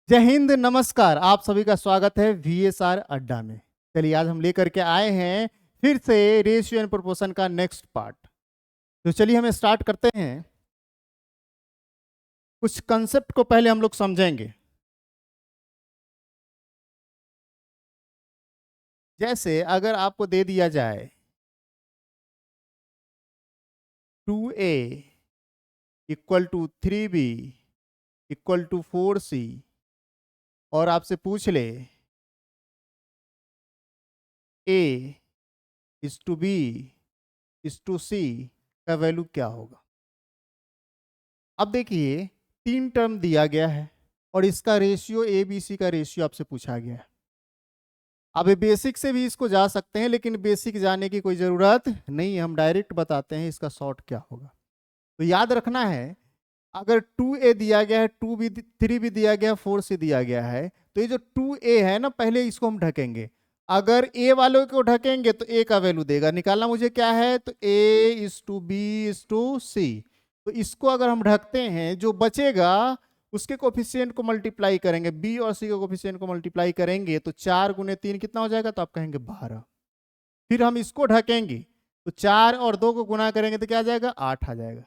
जय हिंद, नमस्कार। आप सभी का स्वागत है VSR अड्डा में। चलिए, आज हम लेकर के आए हैं फिर से रेशियो एंड प्रोपोर्शन का नेक्स्ट पार्ट। तो चलिए हम स्टार्ट करते हैं। कुछ कंसेप्ट को पहले हम लोग समझेंगे। जैसे अगर आपको दे दिया जाए 2A equal to 3B equal to 4C और आपसे पूछ ले A is to B is to C का वैल्यू क्या होगा। अब देखिए, 3 टर्म दिया गया है और इसका रेशियो ABC का रेशियो आपसे पूछा गया है। अब बेसिक से भी इसको जा सकते हैं, लेकिन बेसिक जाने की कोई ज़रूरत नहीं है। हम डायरेक्ट बताते हैं इसका शॉर्ट क्या होगा। तो याद रखना है, अगर 2A दिया गया है, 3B दिया गया है, 4C दिया गया है, तो ये जो 2A है ना, पहले इसको हम ढकेंगे। अगर A वालों को ढकेंगे तो A का वैल्यू देगा। निकालना मुझे क्या है, तो A is to B is to C। तो इसको अगर हम ढकते हैं, जो बचेगा उसके कोफिशिएंट को मल्टीप्लाई करेंगे। B और C के कोफिशिएंट को मल्टीप्लाई करेंगे तो 4 गुने 3 कितना हो जाएगा, तो आप कहेंगे 12। फिर हम इसको ढकेंगे तो 4 और 2 को गुना करेंगे तो क्या आ जाएगा, 8 आ जाएगा।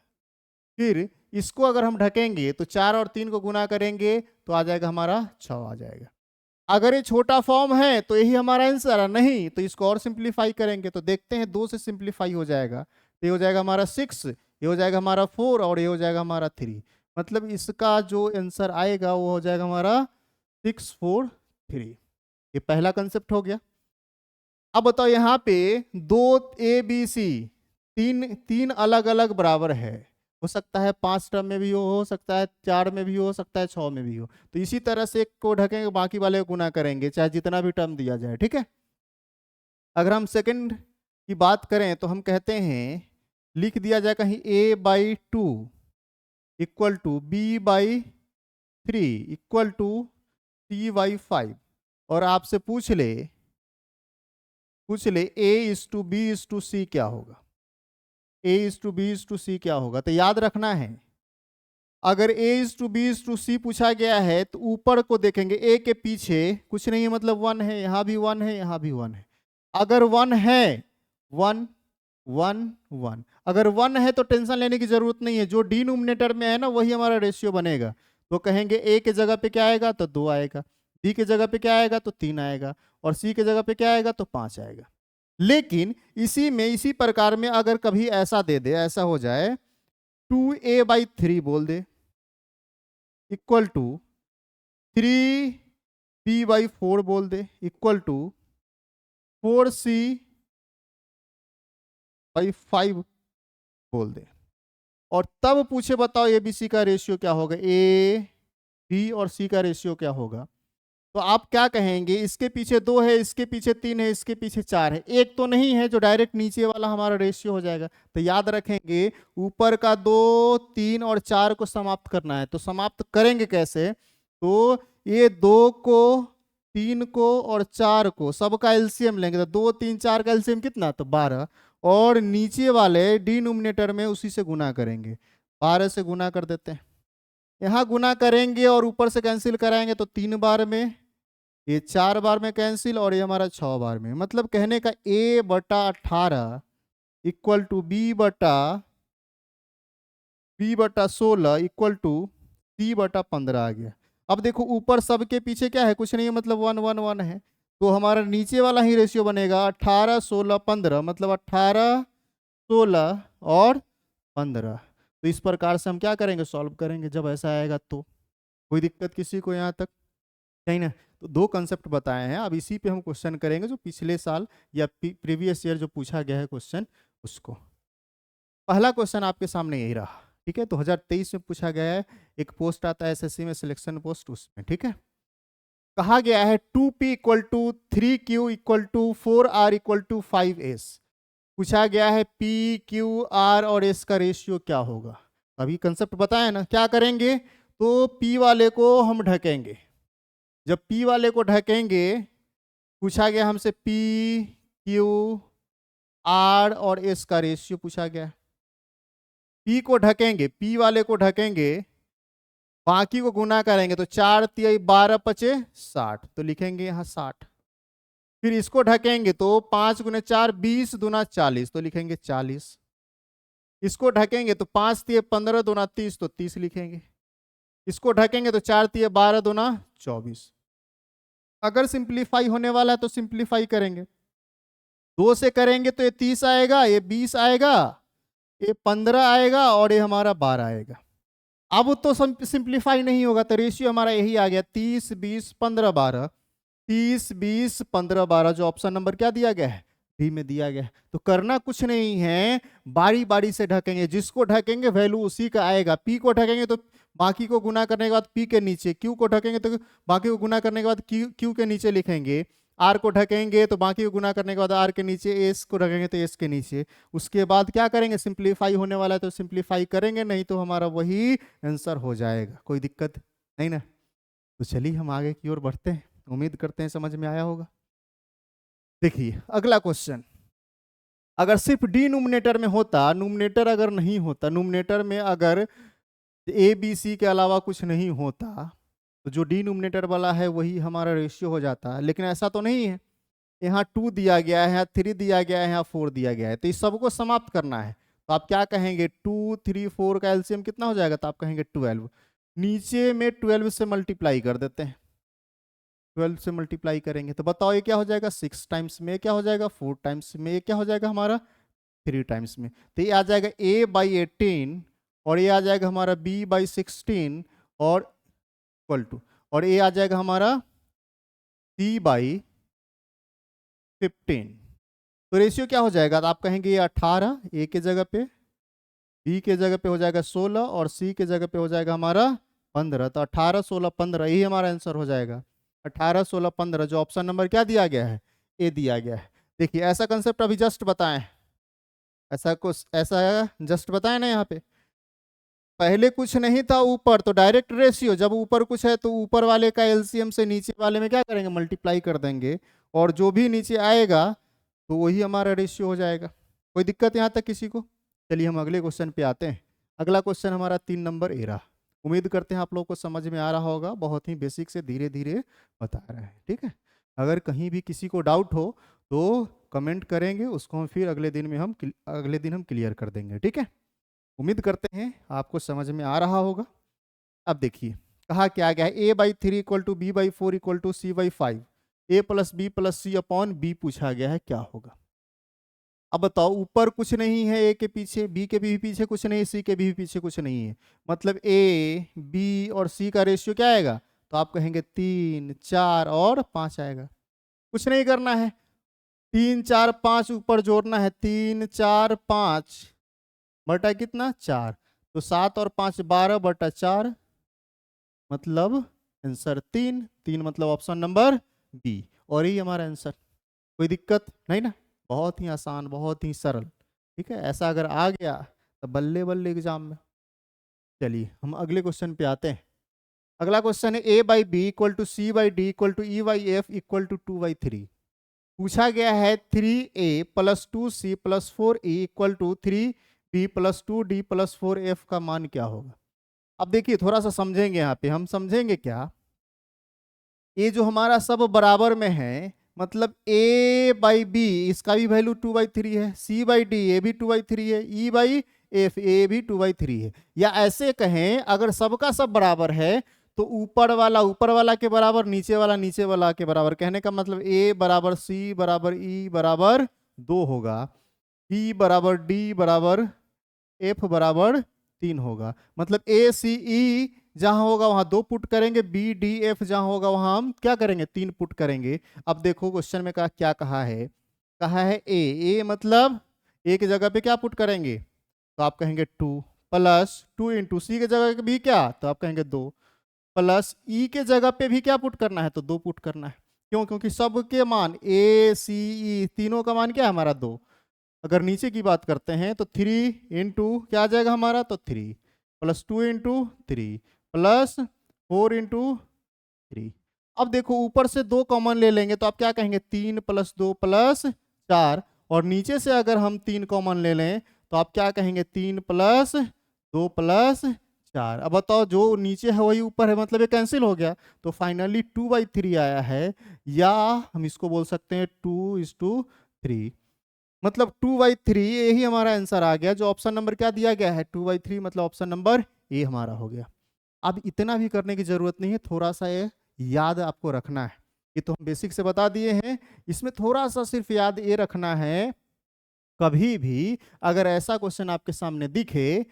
फिर इसको अगर हम ढकेंगे तो 4 और 3 को गुना करेंगे तो आ जाएगा हमारा 6 आ जाएगा। अगर ये छोटा फॉर्म है तो यही हमारा आंसर है, नहीं तो इसको और सिंप्लीफाई करेंगे तो देखते हैं 2 से सिंप्लीफाई हो जाएगा तो ये हो जाएगा हमारा 6, ये हो जाएगा हमारा 4 और ये हो जाएगा हमारा 3। मतलब इसका जो आंसर आएगा वो हो जाएगा हमारा 643। ये पहला कंसेप्ट हो गया। अब बताओ, यहाँ पे 2ABC, तीन तीन अलग अलग बराबर है। हो सकता है 5 टर्म में भी हो सकता है 4 में भी हो सकता है 6 में भी हो। तो इसी तरह से एक को ढकेंगे, बाकी वाले को गुना करेंगे, चाहे जितना भी टर्म दिया जाए। ठीक है। अगर हम सेकंड की बात करें तो हम कहते हैं, लिख दिया जाए कहीं A/2 equal to B/3 equal to C/5 और आपसे पूछ ले A is to B is to C क्या होगा। A is to B is to C क्या होगा। तो याद रखना है, अगर A is to B is to C पूछा गया है तो ऊपर को देखेंगे, A के पीछे कुछ नहीं है, मतलब 1 है, यहाँ भी 1 है, यहाँ भी 1 है। अगर 1 है, 1 1 1, अगर 1 है तो टेंशन लेने की जरूरत नहीं है, जो डिनोमिनेटर में है ना वही हमारा रेशियो बनेगा। तो कहेंगे A के जगह पे क्या आएगा, तो 2 आएगा। B के जगह पे क्या आएगा, तो 3 आएगा। और C के जगह पे क्या आएगा, तो 5 आएगा। लेकिन इसी प्रकार में अगर कभी ऐसा दे दे, ऐसा हो जाए 2A/3 बोल दे इक्वल टू 3B/4 बोल दे इक्वल टू 4C/5 बोल दे, और तब पूछे बताओ ABC का रेशियो क्या होगा, A B और C का रेशियो क्या होगा। तो आप क्या कहेंगे, इसके पीछे 2 है, इसके पीछे 3 है, इसके पीछे 4 है, एक तो नहीं है जो डायरेक्ट नीचे वाला हमारा रेशियो हो जाएगा। तो याद रखेंगे, ऊपर का 2 3 और 4 को समाप्त करना है। तो समाप्त करेंगे कैसे, तो ये 2 को, 3 को और 4 को सबका एलसीएम लेंगे। तो 2 3 4 का एलसीएम कितना, तो 12। और नीचे वाले डिनोमिनेटर में उसी से गुना करेंगे, 12 से गुना कर देते हैं। यहाँ गुना करेंगे और ऊपर से कैंसिल कराएंगे तो 3 बार में, ये 4 बार में कैंसिल और ये हमारा 6 बार में। मतलब कहने का A/18 equal to B/16 equal to C/15 आ गया। अब देखो ऊपर सबके पीछे क्या है, कुछ नहीं है, मतलब 1 1 1 है। तो हमारा नीचे वाला ही रेशियो बनेगा 18 16 15, मतलब 18 16 और 15। तो इस प्रकार से हम क्या करेंगे, सॉल्व करेंगे जब ऐसा आएगा तो। कोई दिक्कत किसी को यहाँ तक नहीं ना। तो 2 कंसेप्ट बताए हैं, अब इसी पे हम क्वेश्चन करेंगे जो पिछले साल या प्रीवियस ईयर जो पूछा गया है क्वेश्चन उसको। पहला क्वेश्चन आपके सामने यही रहा। ठीक है, 2023 में पूछा गया है, एक पोस्ट आता है एसएससी में, सिलेक्शन पोस्ट, उसमें। ठीक है, कहा गया है 2P equal to 3Q equal to 4R equal to 5S। पूछा गया है PQR और S का रेशियो क्या होगा। अभी कंसेप्ट बताया ना, क्या करेंगे, तो P वाले को हम ढकेंगे। जब P वाले को ढकेंगे, पूछा गया हमसे PQR और S का रेशियो पूछा गया। P को ढकेंगे, P वाले को ढकेंगे बाकी को गुना करेंगे तो 4 तिहाई 12 पचे 60, तो लिखेंगे यहाँ 60। फिर इसको ढकेंगे तो 5 गुने 4 20 दूना 40, तो लिखेंगे 40। इसको ढकेंगे तो 5 तिहाई 15 दूना 30, तो 30 लिखेंगे। इसको ढकेंगे तो 4 तिहाई 12 दूना 24। अगर सिंप्लीफाई होने वाला है तो सिंप्लीफाई करेंगे, 2 से करेंगे तो ये 30 आएगा, ये 20 आएगा, ये 15 आएगा और ये हमारा 12 आएगा। अब तो सिंप्लीफाई नहीं होगा, तो रेशियो हमारा यही आ गया 30 20 15 12। 30 20 15 12 जो ऑप्शन नंबर क्या दिया गया है, डी में दिया गया है। तो करना कुछ नहीं है, बारी बारी से ढकेंगे, जिसको ढकेंगे वैल्यू उसी का आएगा। पी को ढकेंगे तो बाकी को गुना करने के बाद पी के नीचे, क्यू को ढकेंगे तो बाकी को गुना करने के बाद क्यू के नीचे लिखेंगे, आर को ढकेंगे तो बाकी को गुना करने के बाद आर के नीचे, एस को ढकेंगे तो एस के नीचे। उसके बाद क्या करेंगे, सिंप्लीफाई होने वाला है तो सिंप्लीफाई करेंगे, नहीं तो हमारा वही आंसर हो जाएगा। कोई दिक्कत नहीं ना। तो चलिए हम आगे की ओर बढ़ते हैं, उम्मीद करते हैं समझ में आया होगा। देखिए अगला क्वेश्चन, अगर सिर्फ डिनोमिनेटर में होता, नोमिनेटर अगर नहीं होता, नोमिनेटर में अगर ए बी सी के अलावा कुछ नहीं होता तो जो डिनोमिनेटर वाला है वही हमारा रेशियो हो जाता है, लेकिन ऐसा तो नहीं है। यहाँ 2 दिया गया है, यहाँ 3 दिया गया है, यहाँ 4 दिया गया है, तो इस सबको समाप्त करना है। तो आप क्या कहेंगे, 2 3 4 का एलसीएम कितना हो जाएगा, तो आप कहेंगे 12। नीचे में 12 से मल्टीप्लाई कर देते हैं, 12 से मल्टीप्लाई करेंगे तो बताओ ये क्या हो जाएगा, 6 टाइम्स में, क्या हो जाएगा 4 टाइम्स में, ये क्या हो जाएगा हमारा 3 टाइम्स में। तो ये आ जाएगा a/18 और ये आ जाएगा हमारा b/16 और इक्वल टू, और ये आ जाएगा हमारा c/15। तो रेशियो क्या हो जाएगा, तो आप कहेंगे ये 18, ए के जगह पे, बी के जगह पे हो जाएगा 16 और सी के जगह पे हो जाएगा हमारा 15। तो 18 16 15 यही हमारा आंसर हो जाएगा। 18 16 15 जो ऑप्शन नंबर क्या दिया गया है, ए दिया गया है। देखिए ऐसा कंसेप्ट अभी जस्ट बताएं, ऐसा जस्ट बताएं ना, यहाँ पे पहले कुछ नहीं था ऊपर, तो डायरेक्ट रेशियो, जब ऊपर कुछ है तो ऊपर वाले का एलसीएम से नीचे वाले में क्या करेंगे, मल्टीप्लाई कर देंगे, और जो भी नीचे आएगा तो वही हमारा रेशियो हो जाएगा। कोई दिक्कत यहाँ तक किसी को। चलिए हम अगले क्वेश्चन पे आते हैं। अगला क्वेश्चन हमारा 3 नंबर ए रहा। उम्मीद करते हैं आप लोग को समझ में आ रहा होगा, बहुत ही बेसिक से धीरे धीरे बता रहे हैं, ठीक है। अगर कहीं भी किसी को डाउट हो तो कमेंट करेंगे, उसको हम फिर अगले दिन हम क्लियर कर देंगे, ठीक है। उम्मीद करते हैं आपको समझ में आ रहा होगा। अब देखिए कहा क्या गया है, a/3 = b/4 = c/5, a + b + c/b पूछा गया है, क्या होगा। अब बताओ ऊपर कुछ नहीं है, ए के पीछे, बी के भी पीछे कुछ नहीं, सी के भी पीछे कुछ नहीं है, मतलब ए बी और सी का रेशियो क्या आएगा, तो आप कहेंगे 3 4 और 5 आएगा। कुछ नहीं करना है, 3 4 5 ऊपर जोड़ना है, 3 4 5 बटा कितना 4, तो 7 और 5 12/4, मतलब आंसर 3। 3 मतलब ऑप्शन नंबर बी, और ये हमारा आंसर। कोई दिक्कत नहीं ना, बहुत ही आसान, बहुत ही सरल, ठीक है। ऐसा अगर आ गया तो बल्ले बल्ले एग्जाम में। चलिए हम अगले क्वेश्चन पे आते हैं। अगला क्वेश्चन है a/b = c/d = e/f = 2/3। पूछा गया है 3a + 2c + 4e = 3b + 2d + 4f का मान क्या होगा। अब देखिए थोड़ा सा समझेंगे, यहाँ पे हम समझेंगे क्या, ये जो हमारा सब बराबर में है, मतलब a/b इसका भी वैल्यू 2/3 है, c/d ये भी 2/3 है, e/f ये भी 2/3 है। या ऐसे कहें अगर सबका सब बराबर है तो ऊपर वाला के बराबर, नीचे वाला के बराबर, कहने का मतलब a = c = e = 2 होगा, b = d = f = 3 होगा। मतलब a c e जहां होगा वहां 2 पुट करेंगे, बी डी एफ जहां होगा वहां हम क्या करेंगे 3 पुट करेंगे। अब देखो क्वेश्चन में क्या कहा है ए मतलब ए की जगह पे क्या पुट करेंगे, तो आप कहेंगे 2 + 2 × सी के जगह पे भी क्या, तो आप कहेंगे 2 प्लस ई के जगह पे भी क्या पुट करना है, तो 2 पुट करना है। क्यों, क्योंकि सबके मान ए सी ई तीनों का मान क्या है हमारा 2। अगर नीचे की बात करते हैं तो 3 × क्या आ जाएगा हमारा, तो 3 + 2 × 3 + 4 × 3। अब देखो ऊपर से 2 कॉमन ले लेंगे तो आप क्या कहेंगे 3 + 2 + 4, और नीचे से अगर हम 3 कॉमन ले लें तो आप क्या कहेंगे 3 + 2 + 4। अब बताओ जो नीचे है वही ऊपर है, मतलब ये कैंसिल हो गया, तो फाइनली 2/3 आया है, या हम इसको बोल सकते हैं 2:3, मतलब 2/3 यही हमारा आंसर आ गया। जो ऑप्शन नंबर क्या दिया गया है 2/3, मतलब ऑप्शन नंबर ए हमारा हो गया। अब इतना भी करने की जरूरत नहीं है, थोड़ा सा ये याद आपको रखना है। ये तो हम बेसिक से बता दिए हैं, इसमें थोड़ा सा सिर्फ याद ये रखना है, कभी भी अगर ऐसा क्वेश्चन आपके सामने दिखे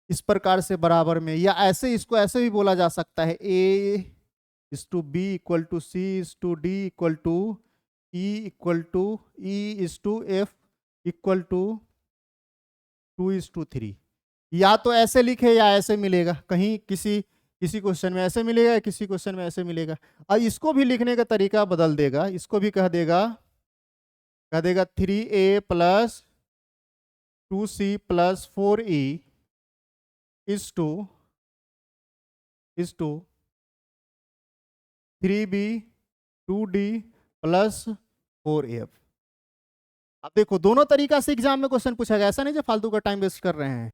इस प्रकार से बराबर में, या ऐसे, इसको ऐसे भी बोला जा सकता है, A:B = C:D = E=F=2:3, या तो ऐसे लिखे या ऐसे मिलेगा, कहीं किसी किसी क्वेश्चन में ऐसे मिलेगा, किसी क्वेश्चन में ऐसे मिलेगा। और इसको भी लिखने का तरीका बदल देगा, इसको भी कह देगा 3A + 2C + 4E is to 3B 2D + 4F। अब देखो दोनों तरीका से एग्जाम में क्वेश्चन पूछा गया, ऐसा नहीं जो फालतू का टाइम वेस्ट कर रहे हैं।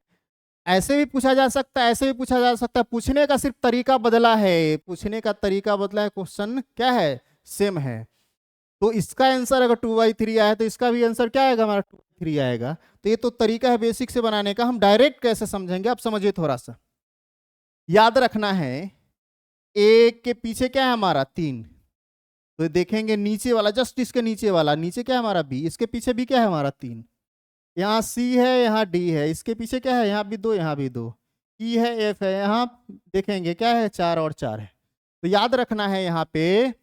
ऐसे भी पूछा जा सकता है, ऐसे भी पूछा जा सकता है, पूछने का सिर्फ तरीका बदला है, पूछने का तरीका बदला है, क्वेश्चन क्या है, सेम है। तो इसका आंसर अगर 2/3 आया तो इसका भी आंसर क्या आएगा, हमारा 2/3 आएगा। तो ये तो तरीका है बेसिक से बनाने का, हम डायरेक्ट कैसे समझेंगे आप समझिए थोड़ा सा। याद रखना है ए के पीछे क्या है हमारा 3, तो देखेंगे नीचे वाला, जस्ट इसके नीचे वाला, नीचे क्या है हमारा बी, इसके पीछे भी क्या है हमारा 3, यहाँ सी है, यहाँ डी है, इसके पीछे क्या है, यहाँ भी 2, यहाँ भी 2, ई है, एफ है, यहाँ देखेंगे क्या है 4 और 4 है। तो याद रखना है यहाँ पे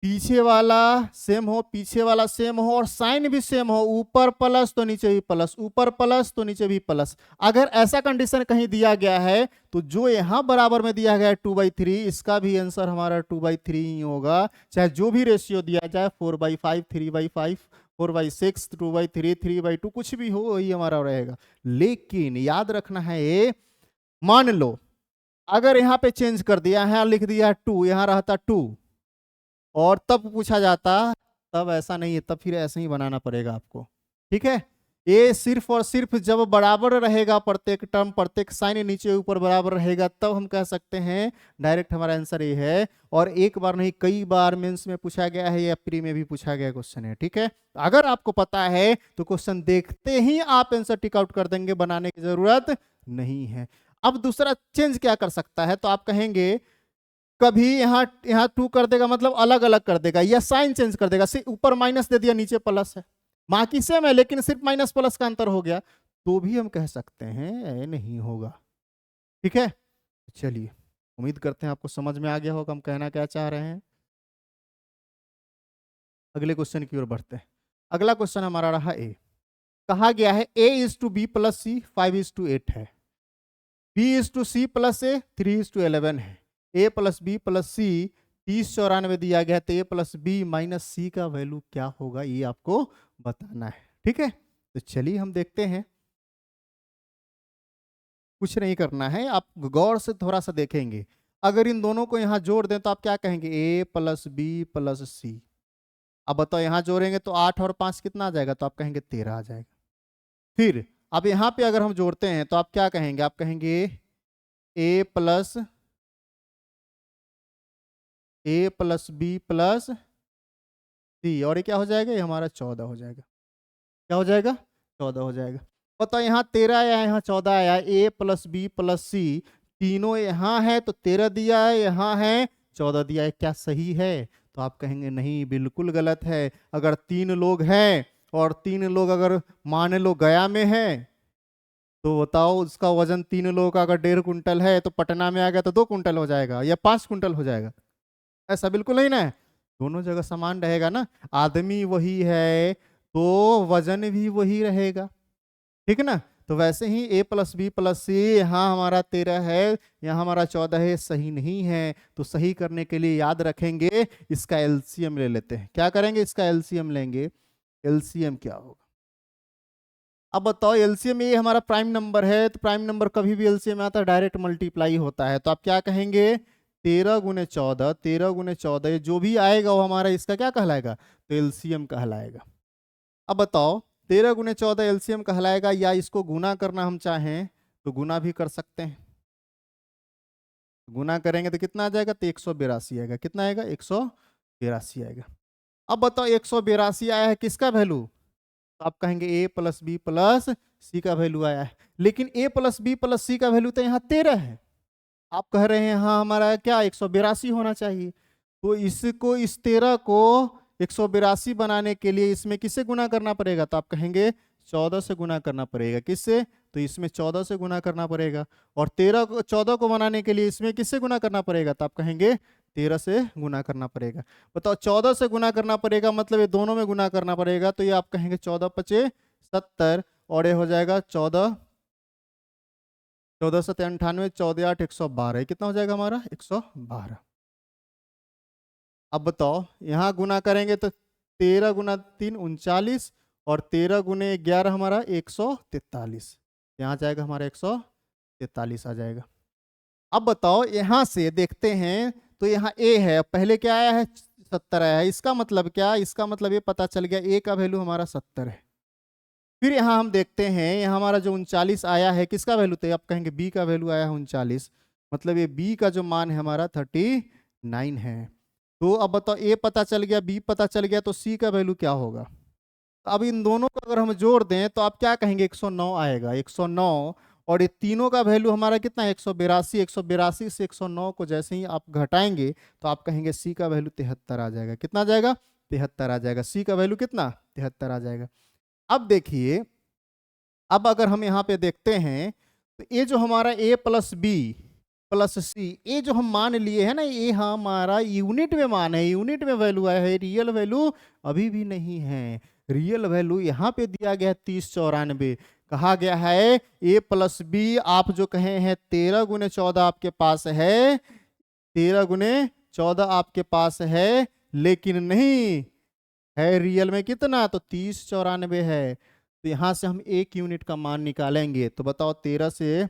पीछे वाला सेम हो, पीछे वाला सेम हो, और साइन भी सेम हो, ऊपर प्लस तो नीचे भी प्लस, ऊपर प्लस तो नीचे भी प्लस। अगर ऐसा कंडीशन कहीं दिया गया है तो जो यहां बराबर में दिया गया है 2/3, इसका भी आंसर हमारा 2/3 ही होगा, चाहे जो भी रेशियो दिया जाए 4/5, 3/5, 4/6, 2/3, 3/2, कुछ भी हो वही हमारा रहेगा। लेकिन याद रखना है ये, मान लो अगर यहाँ पे चेंज कर दिया, यहाँ लिख दिया 2, यहाँ रहता 2, और तब पूछा जाता, तब ऐसा नहीं है, तब फिर ऐसे ही बनाना पड़ेगा आपको, ठीक है। ये सिर्फ और सिर्फ जब बराबर रहेगा, प्रत्येक टर्म, प्रत्येक साइन नीचे ऊपर बराबर रहेगा, तब हम कह सकते हैं डायरेक्ट हमारा आंसर ये है। और एक बार नहीं कई बार मेंस में पूछा गया है या प्री में भी पूछा गया क्वेश्चन है, ठीक है। अगर आपको पता है तो क्वेश्चन देखते ही आप आंसर टिक आउट कर देंगे, बनाने की जरूरत नहीं है। अब दूसरा चेंज क्या कर सकता है, तो आप कहेंगे कभी यहाँ यहाँ 2 कर देगा, मतलब अलग अलग कर देगा, या साइन चेंज कर देगा, सिर्फ ऊपर माइनस दे दिया नीचे प्लस है, बाकी सेम है लेकिन सिर्फ माइनस प्लस का अंतर हो गया, तो भी हम कह सकते हैं नहीं होगा, ठीक है। चलिए उम्मीद करते हैं आपको समझ में आ गया होगा हम कहना क्या चाह रहे हैं। अगले क्वेश्चन की ओर बढ़ते हैं। अगला क्वेश्चन हमारा रहा ए, कहा गया है A:B + C 5:8 है, B:C + A 3:11 है, A + B + C 3094 दिया गया, तो A + B - C का वैल्यू क्या होगा ये आपको बताना है, ठीक है। तो चलिए हम देखते हैं, कुछ नहीं करना है, आप गौर से थोड़ा सा देखेंगे। अगर इन दोनों को यहाँ जोड़ दें तो आप क्या कहेंगे, A + B + C। अब बताओ यहाँ जोड़ेंगे तो 8 और 5 कितना आ जाएगा, तो आप कहेंगे 13 आ जाएगा। फिर अब यहाँ पे अगर हम जोड़ते हैं तो आप क्या कहेंगे, आप कहेंगे A + B + C, और ये क्या हो जाएगा, ये हमारा 14 हो जाएगा। क्या हो जाएगा, 14 हो जाएगा। बताओ यहाँ 13 आया, यहाँ 14 आया, A + B + C तीनों यहाँ है तो 13 दिया है, यहाँ है 14 दिया है, क्या सही है, तो आप कहेंगे नहीं बिल्कुल गलत है। अगर 3 लोग हैं और 3 लोग अगर मान लो गया में है, तो बताओ उसका वजन 3 लोगों का अगर 1.5 कुंटल है, तो पटना में आ गया तो 2 कुंटल हो जाएगा या 5 कुंटल हो जाएगा, ऐसा बिल्कुल नहीं ना है, दोनों जगह समान रहेगा ना। आदमी वही है तो वजन भी वही रहेगा, ठीक है ना। तो वैसे ही A + B + C, यहाँ हमारा 13 है, यहाँ हमारा 14 है, सही नहीं है। तो सही करने के लिए याद रखेंगे इसका एलसीएम ले लेते हैं। क्या करेंगे, इसका एलसीएम लेंगे। एलसीएम क्या होगा, अब बताओ एलसीएम, ये हमारा प्राइम नंबर है, तो प्राइम नंबर कभी भी एलसीएम आता है डायरेक्ट मल्टीप्लाई होता है, तो आप क्या कहेंगे 13 × 14, 13 × 14 जो भी आएगा वो हमारा इसका क्या कहलाएगा, तो एलसीएम कहलाएगा। अब बताओ 13 × 14 एलसीएम कहलाएगा, या इसको गुना करना हम चाहें तो गुना भी कर सकते हैं, गुना करेंगे तो कितना आ जाएगा, तो 182 आएगा। कितना आएगा, 182 आएगा। अब बताओ 182 आया है, किसका वैल्यू, तो आप कहेंगे ए प्लस बी प्लस सी का वैल्यू आया है। लेकिन ए प्लस बी प्लस सी का वैल्यू तो यहाँ 13 है। आप कह रहे हैं हाँ हमारा क्या 182 होना चाहिए। तो इसको, इस 13 को 182 बनाने के लिए इसमें किससे गुना करना पड़ेगा, तो आप कहेंगे 14 से गुना करना पड़ेगा। किससे, तो इसमें 14 से गुना करना पड़ेगा। और 14 को बनाने के लिए इसमें किससे गुना करना पड़ेगा, तो आप कहेंगे 13 से गुना करना पड़ेगा। बताओ 14 से गुना करना पड़ेगा मतलब ये दोनों में गुना करना पड़ेगा। तो ये आप कहेंगे 14 पचे 70 और ये हो जाएगा 14 7 98, 14 8 112। कितना हो जाएगा हमारा 112। अब बताओ यहाँ गुना करेंगे तो 13 गुना 3 39 और 13 गुने 11 हमारा 143। यहाँ जाएगा हमारा 143 आ जाएगा। अब बताओ यहाँ से देखते हैं तो यहाँ ए है, पहले क्या आया है 70 आया है। इसका मतलब क्या, इसका मतलब ये पता चल गया ए का वैल्यू हमारा 70 है। फिर यहाँ हम देखते हैं यहाँ हमारा जो 39 आया है किसका वैल्यू, तो आप कहेंगे बी का वैल्यू आया है 39, मतलब ये बी का जो मान है हमारा 39 है। तो अब बताओ ए पता चल गया, बी पता चल गया, तो सी का वैल्यू क्या होगा। अब इन दोनों को अगर हम जोड़ दें तो आप क्या कहेंगे 109 आएगा, 109। और ये तीनों का वैल्यू हमारा कितना है 182। 182 से 109 को जैसे ही आप घटाएंगे तो आप कहेंगे सी का वैल्यू 73 आ जाएगा। कितना आ जाएगा, 73 आ जाएगा। सी का वैल्यू कितना, 73 आ जाएगा। अब देखिए, अब अगर हम यहाँ पे देखते हैं तो ये जो हमारा a प्लस बी प्लस सी, ये जो हम मान लिए है ना, ये हमारा यूनिट में मान है, यूनिट में वैल्यू आया है, रियल वैल्यू अभी भी नहीं है। रियल वैल्यू यहाँ पे दिया गया है 3094। कहा गया है a प्लस बी, आप जो कहे हैं 13 गुने 14 आपके पास है, 13 गुने 14 आपके पास है, लेकिन नहीं है रियल में कितना, तो 3094 है। तो यहाँ से हम 1 यूनिट का मान निकालेंगे। तो बताओ 13 से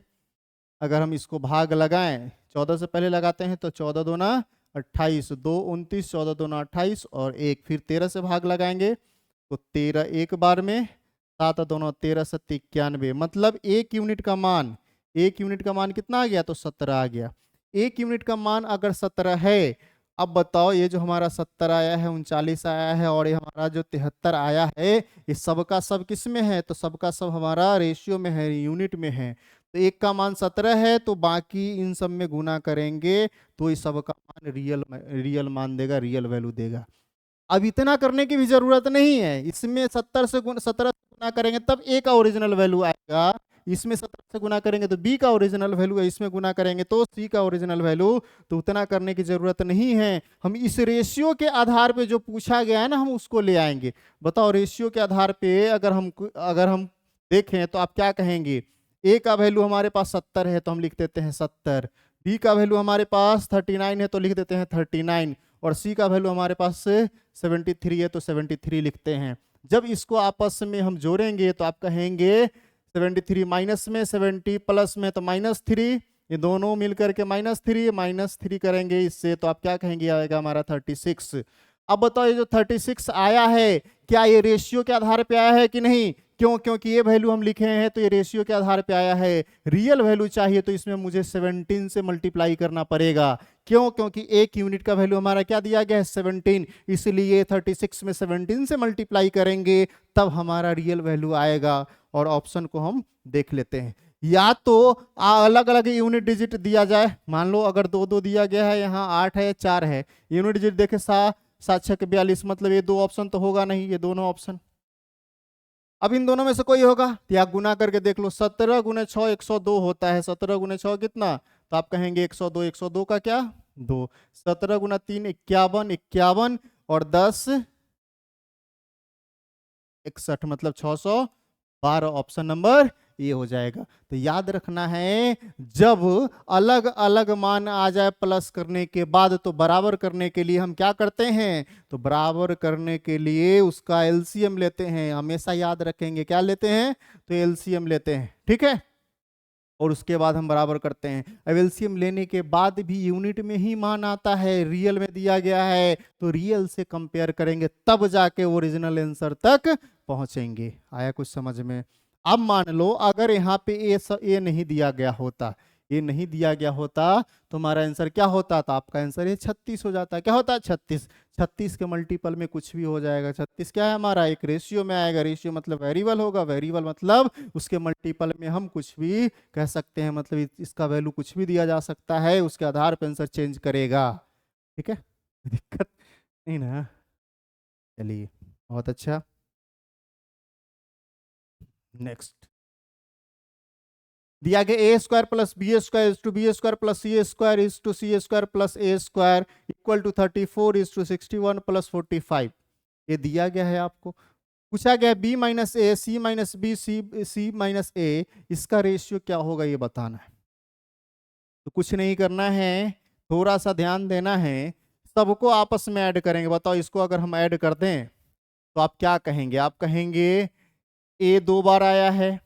अगर हम इसको भाग लगाएं, 14 से पहले लगाते हैं तो 14 दूना 28, 2 29, 14 दूना 28 और 1, फिर 13 से भाग लगाएंगे तो 13 एक बार में, 7 दोनों 13 7 91, मतलब 1 यूनिट का मान, 1 यूनिट का मान कितना आ गया, तो 17 आ गया। 1 यूनिट का मान अगर 17 है, अब बताओ ये जो हमारा 70 आया है, 39 आया है और ये हमारा जो 73 आया है, ये सबका सब किस में है, तो सबका सब हमारा रेशियो में है, यूनिट में है। तो एक का मान 17 है तो बाकी इन सब में गुना करेंगे तो इस सब का मान रियल मान देगा, रियल वैल्यू देगा। अब इतना करने की भी जरूरत नहीं है, इसमें 17 से गुना करेंगे तब ए का ओरिजिनल वैल्यू आएगा, इसमें 17 से गुना करेंगे तो बी का ओरिजिनल वैल्यू है, इसमें गुना करेंगे तो सी का ओरिजिनल वैल्यू। तो उतना करने की जरूरत नहीं है, हम इस रेशियो के आधार पे जो पूछा गया है ना हम उसको ले आएंगे। बताओ रेशियो के आधार पे अगर हम देखें तो आप क्या कहेंगे, ए का वैल्यू हमारे पास 70 है तो हम लिख देते हैं 70, बी का वैल्यू हमारे पास 39 है तो लिख देते हैं 39, और सी का वैल्यू हमारे पास 73 है तो 73 लिखते हैं। जब इसको आपस में हम जोड़ेंगे तो आप कहेंगे 73 माइनस में, 70 प्लस में तो -3, ये दोनों मिलकर के -3 करेंगे इससे तो आप क्या कहेंगे, आएगा हमारा 36। अब बताओ ये जो 36 आया है क्या ये रेशियो के आधार पे आया है कि नहीं, क्यों, क्योंकि ये वैल्यू हम लिखे हैं तो ये रेशियो के आधार पे आया है। रियल वैल्यू चाहिए तो इसमें मुझे 17 से मल्टीप्लाई करना पड़ेगा। क्यों, क्योंकि 1 यूनिट का वैल्यू हमारा क्या दिया गया है 17, इसलिए 36 में 17 से मल्टीप्लाई करेंगे तब हमारा रियल वैल्यू आएगा। और ऑप्शन को हम देख लेते हैं, या तो अलग अलग यूनिट डिजिट दिया जाए, मान लो अगर 2 2 दिया गया है, यहाँ 8 है 4 है, यूनिट डिजिट देखे 7 6 42, मतलब ये 2 ऑप्शन तो होगा नहीं, ये दोनों ऑप्शन। अब इन दोनों में से कोई होगा तो या गुना करके देख लो, 17 गुने 6 102 होता है, 17 गुने 6 कितना, तो आप कहेंगे 102, 102 का क्या 2, 17 गुना 3 51, 51 और 10 61, मतलब 612, ऑप्शन नंबर ये हो जाएगा। तो याद रखना है जब अलग अलग मान आ जाए प्लस करने के बाद तो बराबर करने के लिए हम क्या करते हैं, तो बराबर करने के लिए उसका एलसीएम लेते हैं, हमेशा याद रखेंगे क्या लेते हैं, तो एलसीएम लेते हैं, ठीक है, और उसके बाद हम बराबर करते हैं। अब एलसीएम लेने के बाद भी यूनिट में ही मान आता है, रियल में दिया गया है तो रियल से कंपेयर करेंगे तब जाके ओरिजिनल आंसर तक पहुंचेंगे। आया कुछ समझ में। अब मान लो अगर यहाँ पे ए नहीं दिया गया होता, ये नहीं दिया गया होता तो हमारा आंसर क्या होता? तो आपका आंसर ये 36 हो जाता है। क्या होता है? 36। 36 के मल्टीपल में कुछ भी हो जाएगा। 36 क्या है हमारा? एक रेशियो में आएगा। रेशियो मतलब वेरिएबल होगा, वेरिएबल मतलब उसके मल्टीपल में हम कुछ भी कह सकते हैं, मतलब इसका वैल्यू कुछ भी दिया जा सकता है, उसके आधार पर आंसर चेंज करेगा। ठीक है, दिक्कत नहीं ना? चलिए, बहुत अच्छा। नेक्स्ट दिया गया a square plus b square is to b square plus c square is to c square plus a square equal to 34 is to 61 plus 45। ये दिया गया है आपको। पूछा गया b minus a c minus b c minus a, इसका ratio क्या होगा ये बताना है। तो कुछ नहीं करना है, थोड़ा सा ध्यान देना है। सबको आपस में ऐड करेंगे। बताओ, इसको अगर हम ऐड कर दें तो आप क्या कहेंगे? आप कहेंगे ए 2 बार आया है,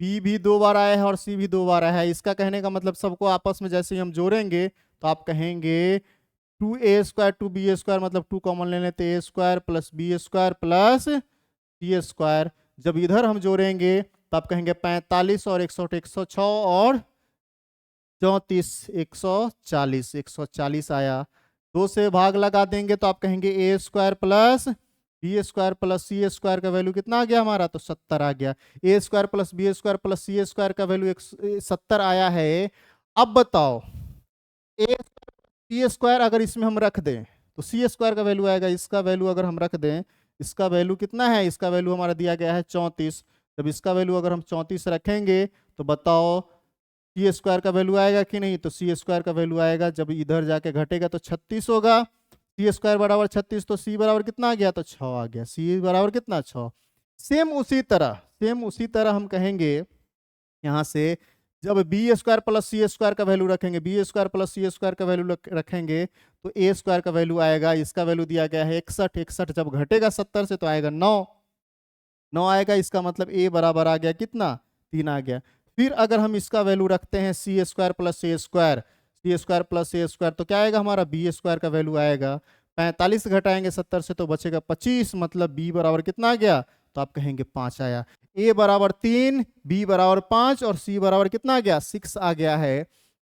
बी भी 2 बार आया है और सी भी 2 बार आया है। इसका कहने का मतलब सबको आपस में जैसे ही हम जोड़ेंगे तो आप कहेंगे 2a² 2b² मतलब 2 कॉमन ले लेते, a square plus b square plus c square. जब इधर हम जोड़ेंगे तो आप कहेंगे 45 और 106 और 34 140, 140 आया। 2 से भाग लगा देंगे तो आप कहेंगे a square plus b square plus c square का वैल्यू कितना आ गया हमारा? तो 70 आ गया। A square plus b square plus c square का वैल्यू 70 आया है। अब बताओ, ए सी स्क्वायर अगर इसमें हम रख दें तो सी स्क्वायर का वैल्यू आएगा। इसका वैल्यू अगर हम रख दें, इसका वैल्यू कितना है? इसका वैल्यू हमारा दिया गया है 34। जब इसका वैल्यू अगर हम 34 रखेंगे तो बताओ सी स्क्वायर का वैल्यू आएगा कि नहीं? तो सी स्क्वायर का वैल्यू आएगा। जब इधर जाके घटेगा तो 36 होगा। सी स्क्वायर बराबर 36, तो सी बराबर कितना आ गया? तो 6 आ गया। सी बराबर कितना? 6। सेम उसी तरह हम कहेंगे यहाँ से, जब B square plus c square का वैल्यू रखेंगे, B square plus c square का वैल्यू रखेंगे तो ए स्क्वायर का वैल्यू आएगा। इसका वैल्यू दिया गया है 61। 61 जब घटेगा 70 से तो आएगा 9। 9 आएगा। इसका मतलब ए बराबर आ गया कितना? 3 आ गया। फिर अगर हम इसका वैल्यू रखते हैं सी square plus a square, C square plus a square, तो क्या आएगा हमारा? बी स्क्वायर का वैल्यू आएगा। 45 घटाएंगे 70 से तो बचेगा 25, मतलब बी बराबर कितना आ गया? तो आप कहेंगे 5 आया। ए बराबर 3, बी बराबर 5 और सी बराबर कितना आ गया? 6 आ गया है।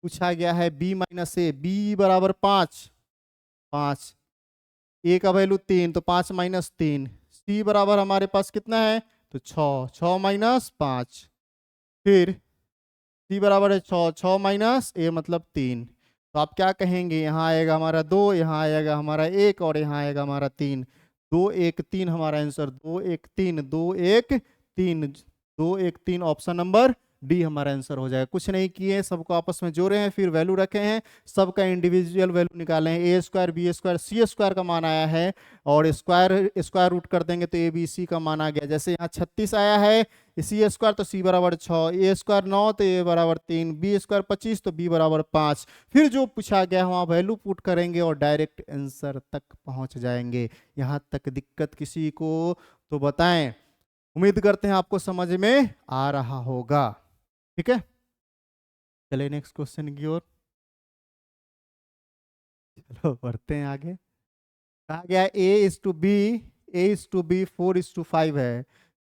पूछा गया है बी माइनस ए, बी बराबर 5, 5, ए का वैल्यू 3 तो 5 माइनस 3, सी बराबर हमारे पास कितना है? तो 6, 6 माइनस 5, फिर सी बराबर है 6, 6 माइनस ए मतलब 3। तो आप क्या कहेंगे? यहाँ आएगा हमारा 2, यहाँ आएगा हमारा 1 और यहाँ आएगा हमारा 3। 2 1 3 हमारा आंसर, 2 1 3, 2 1 3, 2 1 3 ऑप्शन नंबर डी हमारा आंसर हो जाएगा। कुछ नहीं किए, सबको आपस में जोड़े हैं, फिर वैल्यू रखे हैं, सबका इंडिविजुअल वैल्यू निकाले हैं। ए स्क्वायर बी स्क्वायर सी स्क्वायर का मान आया है और स्क्वायर रूट कर देंगे तो ए बी सी का मान आ गया। जैसे यहाँ 36 आया है सी स्क्वायर तो सी बराबर 6, ए स्क्वायर 9 तो ए बराबर 3, बी स्क्वायर 25 तो बी बराबर 5। फिर जो पूछा गया वहाँ वैल्यू पुट करेंगे और डायरेक्ट आंसर तक पहुँच जाएंगे। यहाँ तक दिक्कत किसी को तो बताएं। उम्मीद करते हैं आपको समझ में आ रहा होगा। ठीक है, चलिए नेक्स्ट क्वेश्चन की ओर चलो बढ़ते हैं आगे। कहा गया ए इज टू बी 4:5 है,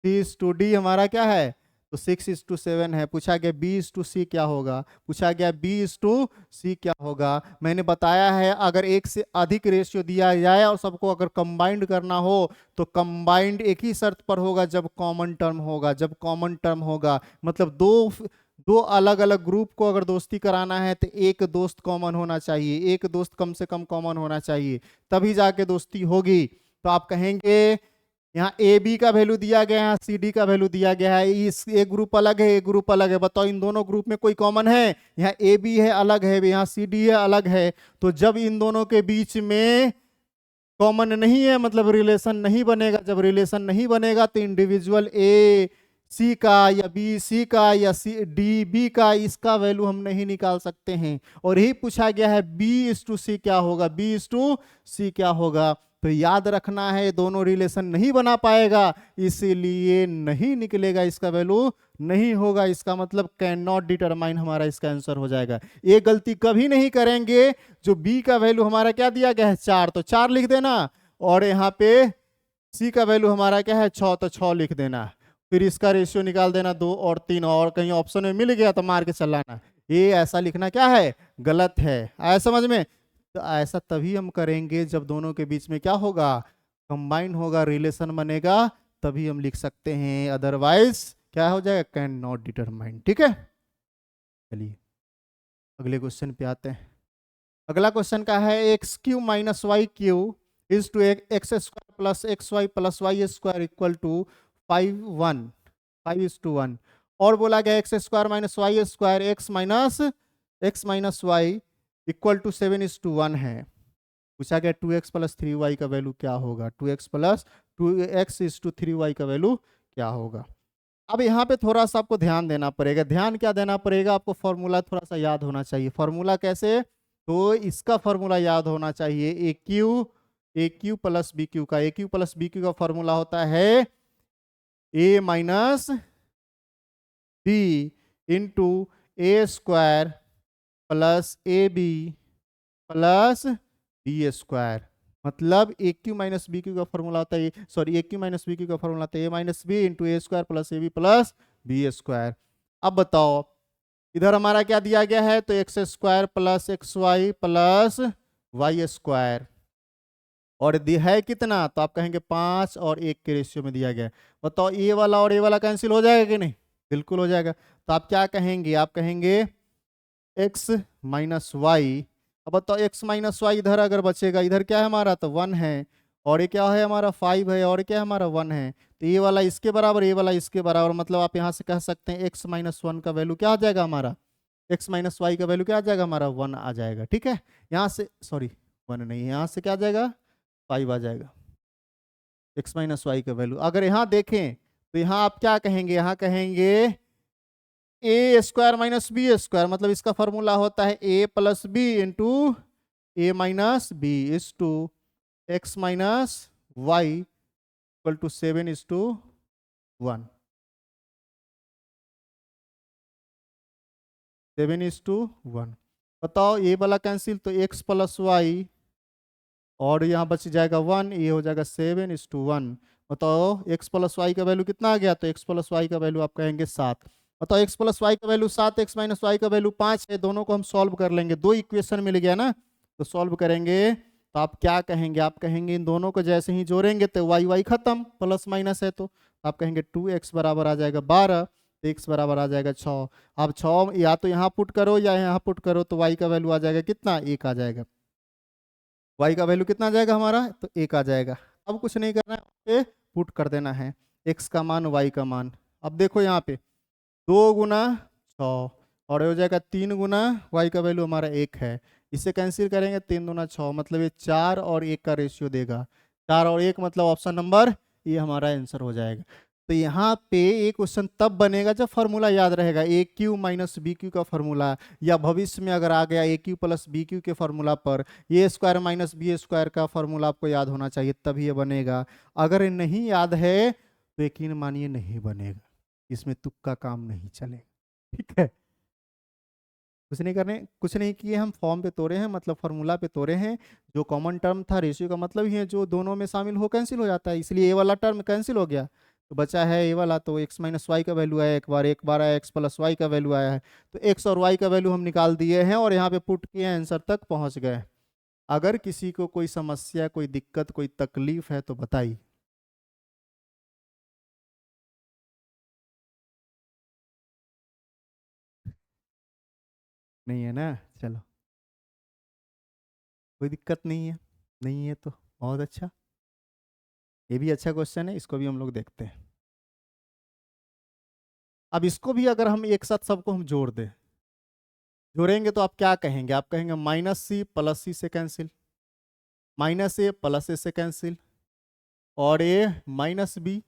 C/D हमारा क्या है? तो 6:7 है। पूछा गया B/C क्या होगा? पूछा गया B/C क्या होगा? मैंने बताया है अगर एक से अधिक रेशियो दिया जाए और सबको अगर कंबाइंड करना हो तो कंबाइंड एक ही शर्त पर होगा, जब कॉमन टर्म होगा। जब कॉमन टर्म होगा मतलब दो अलग अलग ग्रुप को अगर दोस्ती कराना है तो एक दोस्त कॉमन होना चाहिए, एक दोस्त कम से कम कॉमन होना चाहिए, तभी जाके दोस्ती होगी। तो आप कहेंगे यहाँ ए बी का वैल्यू दिया गया है, यहाँ सी डी का वैल्यू दिया गया है। इस एक ग्रुप अलग है, एक ग्रुप अलग है। बताओ इन दोनों ग्रुप में कोई कॉमन है? यहाँ ए बी है अलग है, यहाँ सी डी है अलग है। तो जब इन दोनों के बीच में कॉमन नहीं है मतलब रिलेशन नहीं बनेगा। जब रिलेशन नहीं बनेगा तो इंडिविजुअल ए सी का या बी सी का या सी डी बी का इसका वैल्यू हम नहीं निकाल सकते हैं। और यही पूछा गया है B/C क्या होगा? B/C क्या होगा? तो याद रखना है दोनों रिलेशन नहीं बना पाएगा, इसीलिए नहीं निकलेगा, इसका वैल्यू नहीं होगा। इसका मतलब कैन नॉट डिटरमाइन हमारा इसका आंसर हो जाएगा। ये गलती कभी नहीं करेंगे। जो बी का वैल्यू हमारा क्या दिया गया है? 4, तो 4 लिख देना। और यहाँ पे सी का वैल्यू हमारा क्या है? 6, तो 6 लिख देना। फिर इसका रेशियो निकाल देना 2 और 3, और कहीं ऑप्शन में मिल गया तो मार के चलाना। ये ऐसा लिखना क्या है, गलत है। आया समझ में? तो ऐसा तभी हम करेंगे जब दोनों के बीच में क्या होगा, कंबाइन होगा, रिलेशन बनेगा, तभी हम लिख सकते हैं, अदरवाइज क्या हो जाएगा, कैन नॉट डिटरमाइन। ठीक है, चलिए अगले क्वेश्चन पे आते हैं। अगला क्वेश्चन का है x q minus y q is to x square plus x y plus y square equal to 5:1, 5:1। और बोला गया x square minus y square x minus y equal to 7:1 है। पूछा गया 2x प्लस 3y का value क्या होगा, 2x plus 2x is to 3y का वैल्यू क्या होगा। अब यहाँ पे थोड़ा सा आपको ध्यान देना पड़ेगा। ध्यान क्या देना पड़ेगा आपको, फॉर्मूला थोड़ा सा याद होना चाहिए। फॉर्मूला कैसे, तो इसका फॉर्मूला याद होना चाहिए, a cube plus b cube का। A cube plus b cube का फॉर्मूला होता है a minus b into a square plus a b plus b square. मतलब a cube minus b cube का फॉर्मूला होता है, sorry a cube minus b cube का formula होता है a minus b into a square plus a b plus b square. अब बताओ इधर हमारा क्या दिया गया है, तो x square plus x y plus y square, और है कितना, तो आप कहेंगे 5 और 1 के रेशियो में दिया गया है। बताओ ए वाला और ए वाला कैंसिल हो जाएगा कि नहीं, बिल्कुल हो जाएगा। तो आप क्या कहेंगे, आप कहेंगे एक्स माइनस वाई। अब बताओ एक्स माइनस वाई इधर अगर बचेगा, इधर क्या है हमारा, तो 1 है, और ये क्या है हमारा 5 है, और क्या है हमारा 1 है। तो ये वाला इसके बराबर, ये वाला इसके बराबर, मतलब आप यहाँ से कह सकते हैं एक्स माइनस 1 का वैल्यू क्या आ जाएगा हमारा, एक्स माइनस वाई का वैल्यू क्या आ जाएगा हमारा, 1 आ जाएगा। ठीक है, यहाँ से सॉरी 1 नहीं, यहाँ से क्या आ जाएगा, 5 आ जाएगा एक्स माइनस वाई का वैल्यू। अगर यहाँ देखें तो यहाँ आप क्या कहेंगे, यहाँ कहेंगे a square minus b square, मतलब इसका फॉर्मूला होता है a plus b into a minus b is to x minus y equal to 7:1, 7:1। बताओ ये वाला कैंसिल, तो एक्स प्लस वाई और यहाँ बच जाएगा 1, ये हो जाएगा 7:1। बताओ एक्स प्लस वाई का वैल्यू कितना आ गया, तो एक्स प्लस वाई का वैल्यू आप कहेंगे 7। बताओ एक्स प्लस वाई का वैल्यू 7, एक्स माइनस वाई का वैल्यू 5 है। दोनों को हम सॉल्व कर लेंगे, दो इक्वेशन मिल गया ना, तो सॉल्व करेंगे तो आप क्या कहेंगे, आप कहेंगे इन दोनों को जैसे ही जोड़ेंगे तो वाई वाई खत्म, प्लस माइनस है तो आप कहेंगे 2x बराबर आ जाएगा 12, x बराबर आ जाएगा 6। आप 6 या तो यहाँ पुट करो या यहाँ पुट करो, तो y का वैल्यू आ जाएगा कितना, 1 आ जाएगा। y का वैल्यू कितना आ जाएगा हमारा, तो 1 आ जाएगा। अब कुछ नहीं करना है, पुट कर देना है x का मान y का मान। अब देखो यहाँ पे 2 गुना 6 और हो जाएगा 3 गुना y का वैल्यू हमारा 1 है। इसे कैंसिल करेंगे, 3 दूना 6, मतलब ये 4 और 1 का रेशियो देगा। 4 और 1 मतलब ऑप्शन नंबर ये हमारा आंसर हो जाएगा। तो यहाँ पे एक क्वेश्चन तब बनेगा जब फॉर्मूला याद रहेगा, ए क्यू माइनस बी क्यू का फॉर्मूला, या भविष्य में अगर आ गया ए क्यू प्लस बी क्यू के फॉर्मूला पर ए स्क्वायर माइनस बी स्क्वायर का फॉर्मूला आपको याद होना चाहिए, तभी ये बनेगा। अगर ये नहीं याद है तो यकीन मानिए नहीं बनेगा, इसमें तुक्का काम नहीं चलेगा। ठीक है, कुछ नहीं किए, हम फॉर्म पे तोड़े हैं, मतलब फॉर्मूला पे तोड़े हैं। जो कॉमन टर्म था, रेशियो का मतलब ही है जो दोनों में शामिल हो कैंसिल हो जाता है, इसलिए ए वाला टर्म कैंसिल हो गया, तो बचा है ए वाला। तो एक्स माइनस वाई का वैल्यू आया, एक बार आया एक्स प्लस वाई का वैल्यू आया है, तो एक्स और वाई का वैल्यू हम निकाल दिए हैं और यहाँ पे पुट किए आंसर तक पहुँच गए। अगर किसी को कोई समस्या, कोई दिक्कत, कोई तकलीफ है तो बताइए। नहीं है ना, चलो कोई दिक्कत नहीं है, नहीं है तो बहुत अच्छा। ये भी अच्छा क्वेश्चन है, इसको भी हम लोग देखते हैं। अब इसको भी अगर हम एक साथ सबको हम जोड़ दें, जोड़ेंगे तो आप क्या कहेंगे, आप कहेंगे माइनस सी प्लस सी से कैंसिल, माइनस ए प्लस ए से कैंसिल, और ए माइनस बी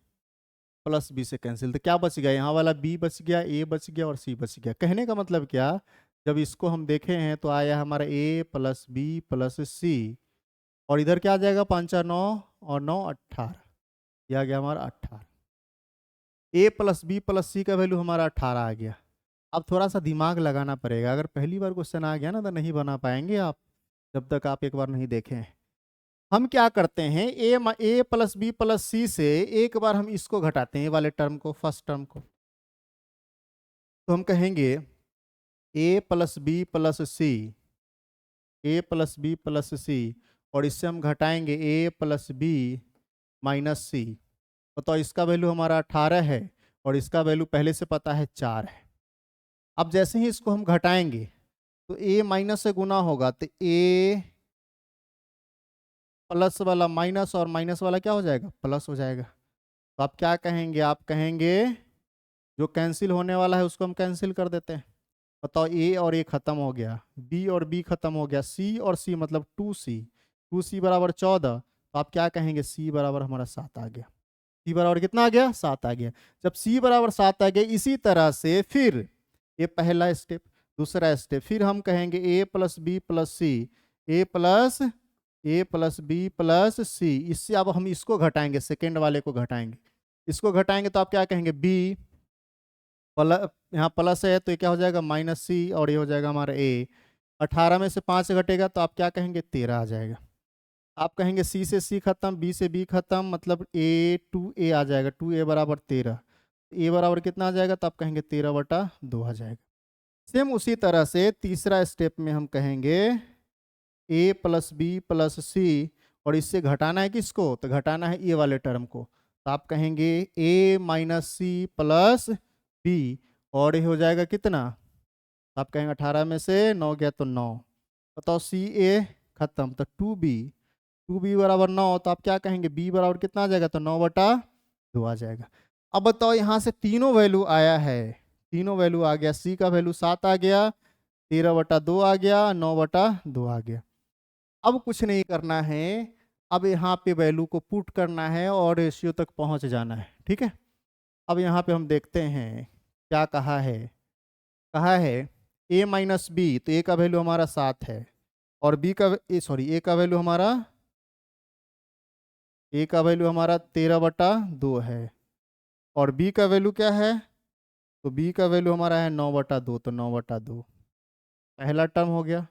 प्लस बी से कैंसिल। तो क्या बच गया, यहाँ वाला बी बच गया, ए बच गया और सी बच गया। कहने का मतलब क्या, जब इसको हम देखे हैं तो आया हमारा ए प्लस बी प्लस सी, और इधर क्या आ जाएगा, 5 और 9 और 9 18, यह आ गया हमारा 18। ए प्लस बी प्लस सी का वैल्यू हमारा 18 आ गया। अब थोड़ा सा दिमाग लगाना पड़ेगा, अगर पहली बार क्वेश्चन आ गया ना तो नहीं बना पाएंगे आप, जब तक आप एक बार नहीं देखें। हम क्या करते हैं, ए प्लस बी प्लस सी से एक बार हम इसको घटाते हैं, ये वाले टर्म को, फर्स्ट टर्म को, तो हम कहेंगे ए प्लस बी प्लस सी, ए प्लस बी प्लस सी, और इससे हम घटाएंगे ए प्लस बी माइनस सी। तो इसका वैल्यू हमारा 18 है और इसका वैल्यू पहले से पता है 4 है। अब जैसे ही इसको हम घटाएंगे तो ए माइनस से गुना होगा, तो ए प्लस वाला माइनस और माइनस वाला क्या हो जाएगा, प्लस हो जाएगा। तो आप क्या कहेंगे, आप कहेंगे जो कैंसिल होने वाला है उसको हम कैंसिल कर देते हैं। बताओ, ए और ए खत्म हो गया, बी और बी खत्म हो गया, सी और सी मतलब 2c, 2c बराबर 14। तो आप क्या कहेंगे, सी बराबर हमारा 7 आ गया। सी बराबर कितना आ गया, 7 आ गया। जब सी बराबर 7 आ गया, इसी तरह से फिर ये पहला स्टेप, दूसरा स्टेप, फिर हम कहेंगे ए प्लस बी प्लस सी, ए प्लस बी प्लस सी। इससे अब हम इसको घटाएंगे, सेकेंड वाले को घटाएंगे, इसको घटाएंगे तो आप क्या कहेंगे, बी प्लस, यहाँ प्लस है तो ये क्या हो जाएगा माइनस सी, और ये हो जाएगा हमारा ए। 18 में से 5 घटेगा तो आप क्या कहेंगे, 13 आ जाएगा। आप कहेंगे सी से सी खत्म, बी से बी खत्म, मतलब ए 2a आ जाएगा, 2a बराबर 13। ए बराबर कितना आ जाएगा, तो आप कहेंगे 13/2 आ जाएगा। सेम उसी तरह से तीसरा स्टेप में हम कहेंगे ए प्लस बी प्लस सी, और इससे घटाना है किसको, तो घटाना है ये वाले टर्म को। तो आप कहेंगे ए माइनस सी प्लस बी, और ये हो जाएगा कितना, आप कहेंगे 18 में से 9 गया तो 9। बताओ सी ए खत्म, तो 2b बराबर 9। तो आप क्या कहेंगे, b बराबर कितना आ जाएगा, तो 9/2 आ जाएगा। अब बताओ, यहाँ से तीनों वैल्यू आया है, तीनों वैल्यू आ गया, c का वैल्यू 7 आ गया, 13/2 आ गया, 9/2 आ गया। अब कुछ नहीं करना है, अब यहाँ पे वैल्यू को पुट करना है और रेशियो तक पहुँच जाना है, ठीक है। अब यहाँ पे हम देखते हैं क्या कहा है, कहा है a माइनस बी, तो a का वैल्यू हमारा 7 है, और b का a का वैल्यू हमारा, a का वैल्यू हमारा 13/2 है, और b का वैल्यू क्या है, तो b का वैल्यू हमारा है 9/2, तो 9/2 पहला टर्म हो गया।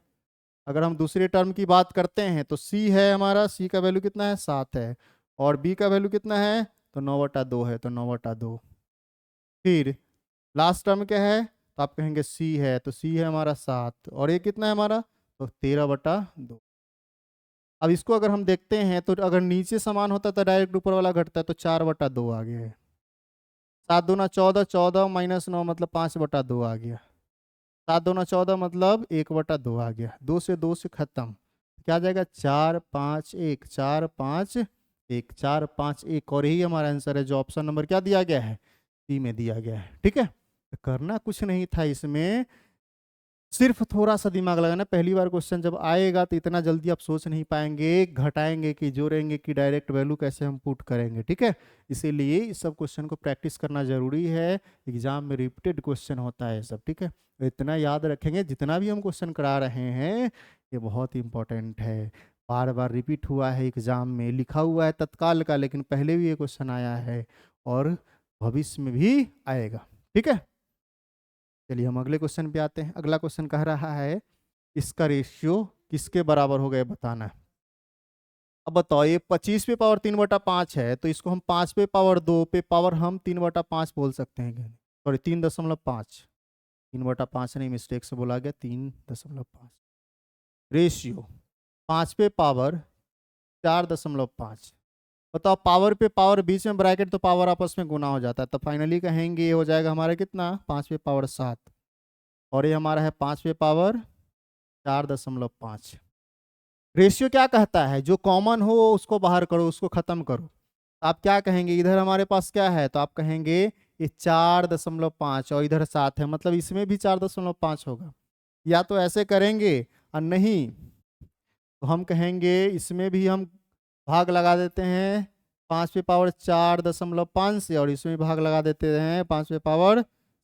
अगर हम दूसरे टर्म की बात करते हैं तो c है हमारा, c का वैल्यू कितना है, 7 है, और b का वैल्यू कितना है, तो 9/2 है, तो 9/2। फिर लास्ट टर्म क्या है, तो आप कहेंगे c है, तो c है हमारा 7, और ये कितना है हमारा, तो 13/2। अब इसको अगर हम देखते हैं तो अगर नीचे समान होता तो डायरेक्ट ऊपर वाला घटता है, तो 4/2 आ गया है। 7 दूना 14, 14 माइनस 9 मतलब 5/2 आ गया। 7 दूना 14 मतलब 1/2 आ गया। 2 से 2 से खत्म, क्या आ जाएगा, 4 5 1, 4 5 1, 4 5 1, और यही हमारा आंसर है जो ऑप्शन नंबर क्या दिया गया है, सी में दिया गया है। ठीक है, तो करना कुछ नहीं था इसमें, सिर्फ थोड़ा सा दिमाग लगाना। पहली बार क्वेश्चन जब आएगा तो इतना जल्दी आप सोच नहीं पाएंगे, घटाएंगे कि जोड़ेंगे कि डायरेक्ट वैल्यू कैसे हम पुट करेंगे। ठीक है, इसीलिए इस सब क्वेश्चन को प्रैक्टिस करना जरूरी है, एग्जाम में रिपीटेड क्वेश्चन होता है सब। ठीक है, तो इतना याद रखेंगे, जितना भी हम क्वेश्चन करा रहे हैं ये बहुत इंपॉर्टेंट है, बार बार रिपीट हुआ है एग्जाम में, लिखा हुआ है तत्काल का, लेकिन पहले भी ये क्वेश्चन आया है और भविष्य में भी आएगा। ठीक है, चलिए हम अगले क्वेश्चन पे आते हैं। अगला क्वेश्चन कह रहा है इसका रेशियो किसके बराबर हो गए बताना है। अब बताओ, ये 25 पे पावर 3/5 है, तो इसको हम 5 पे पावर 2 पे पावर हम 3/5 बोल सकते हैं, सॉरी 3.5, 3/5 नहीं, मिस्टेक से बोला गया, 3.5। रेशियो 5 पे पावर 4.5। बताओ, पावर पे पावर बीच में ब्रैकेट, तो पावर आपस में गुना हो जाता है, तो फाइनली कहेंगे ये हो जाएगा हमारा कितना, 5 पे पावर 7, और ये हमारा है 5 पे पावर 4.5। रेशियो क्या कहता है, जो कॉमन हो उसको बाहर करो, उसको खत्म करो। आप क्या कहेंगे, इधर हमारे पास क्या है, तो आप कहेंगे ये 4.5 और इधर 7 है, मतलब इसमें भी 4.5 होगा। या तो ऐसे करेंगे, और नहीं तो हम कहेंगे इसमें भी हम भाग लगा देते हैं 5 पे पावर 4.5 से, और इसमें भाग लगा देते हैं 5 पे पावर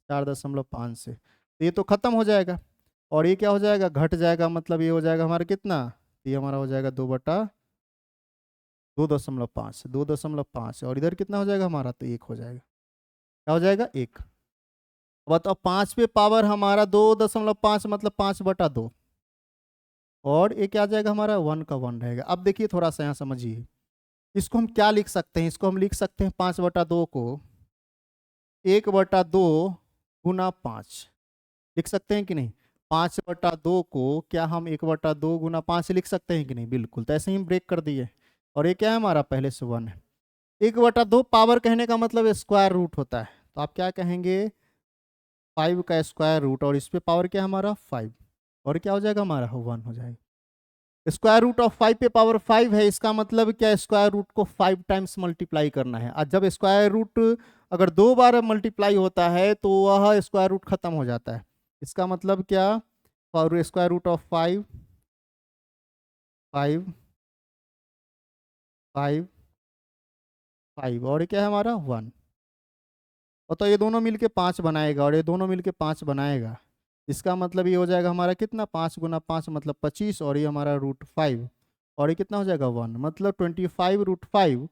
4.5 से, तो ये तो खत्म हो जाएगा, और ये क्या हो जाएगा, घट जाएगा, मतलब ये हो जाएगा हमारा कितना, ये हमारा हो जाएगा 2/2.5, 2.5, और इधर कितना हो जाएगा हमारा, तो 1 हो जाएगा। क्या हो जाएगा, 1। बताओ, 5 पे पावर हमारा 2.5 मतलब 5/2, और ये क्या आ जाएगा हमारा, 1 का 1 रहेगा। अब देखिए थोड़ा सा यहाँ समझिए, इसको हम क्या लिख सकते हैं, इसको हम लिख सकते हैं 5/2 को 1/2 गुना 5 लिख सकते हैं कि नहीं। 5/2 को क्या हम 1/2 गुना 5 लिख सकते हैं कि नहीं? बिल्कुल। तो ऐसे ही ब्रेक कर दिए। और ये क्या है हमारा? पहले से 1 है। 1/2 पावर कहने का मतलब स्क्वायर रूट होता है, तो आप क्या कहेंगे? 5 का स्क्वायर रूट, और इस पे पावर क्या है हमारा? 5, और क्या हो जाएगा हमारा? 1 हो जाएगा। स्क्वायर रूट ऑफ 5 पे पावर 5 है, इसका मतलब क्या? स्क्वायर रूट को 5 टाइम्स मल्टीप्लाई करना है। और जब स्क्वायर रूट अगर 2 बार मल्टीप्लाई होता है तो वह स्क्वायर रूट खत्म हो जाता है। इसका मतलब क्या? और स्क्वायर रूट ऑफ 5, 5, 5, 5, और क्या है हमारा? 1। और तो ये दोनों मिलके 5 बनाएगा, और ये दोनों मिलके 5 बनाएगा। इसका मतलब ये हो जाएगा हमारा कितना? 5 गुना 5 मतलब 25, और ये हमारा √5, और ये कितना हो जाएगा? 1। मतलब 25√5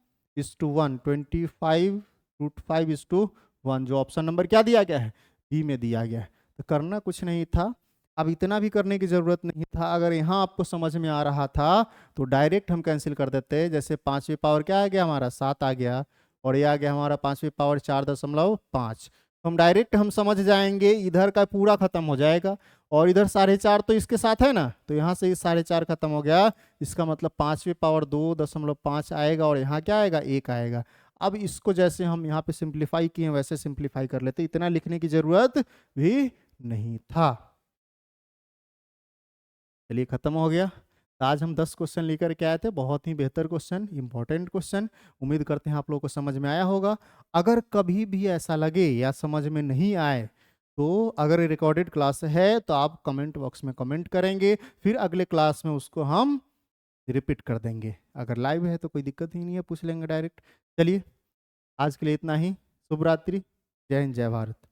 25 √5 जो ऑप्शन नंबर क्या दिया गया है? बी में दिया गया है। तो करना कुछ नहीं था, अब इतना भी करने की ज़रूरत नहीं था। अगर यहाँ आपको समझ में आ रहा था तो डायरेक्ट हम कैंसिल कर देते। जैसे 5वीं पावर क्या आ गया हमारा? 7 आ गया, और ये आ गया हमारा 5वीं पावर 4.5। तो हम डायरेक्ट हम समझ जाएंगे, इधर का पूरा खत्म हो जाएगा, और इधर 4.5 तो इसके साथ है ना, तो यहाँ से ये 4.5 खत्म हो गया। इसका मतलब 5वीं पावर 2.5 आएगा, और यहाँ क्या आएगा? 1 आएगा। अब इसको जैसे हम यहाँ पे सिंप्लीफाई किए वैसे सिंप्लीफाई कर लेते, इतना लिखने की जरूरत भी नहीं था। चलिए खत्म हो गया। तो आज हम 10 क्वेश्चन लेकर के आए थे, बहुत ही बेहतर क्वेश्चन, इंपॉर्टेंट क्वेश्चन। उम्मीद करते हैं आप लोगों को समझ में आया होगा। अगर कभी भी ऐसा लगे या समझ में नहीं आए, तो अगर रिकॉर्डेड क्लास है तो आप कमेंट बॉक्स में कमेंट करेंगे, फिर अगले क्लास में उसको हम रिपीट कर देंगे। अगर लाइव है तो कोई दिक्कत ही नहीं है, पूछ लेंगे डायरेक्ट। चलिए आज के लिए इतना ही। शुभ रात्रि। जय हिंद, जय भारत।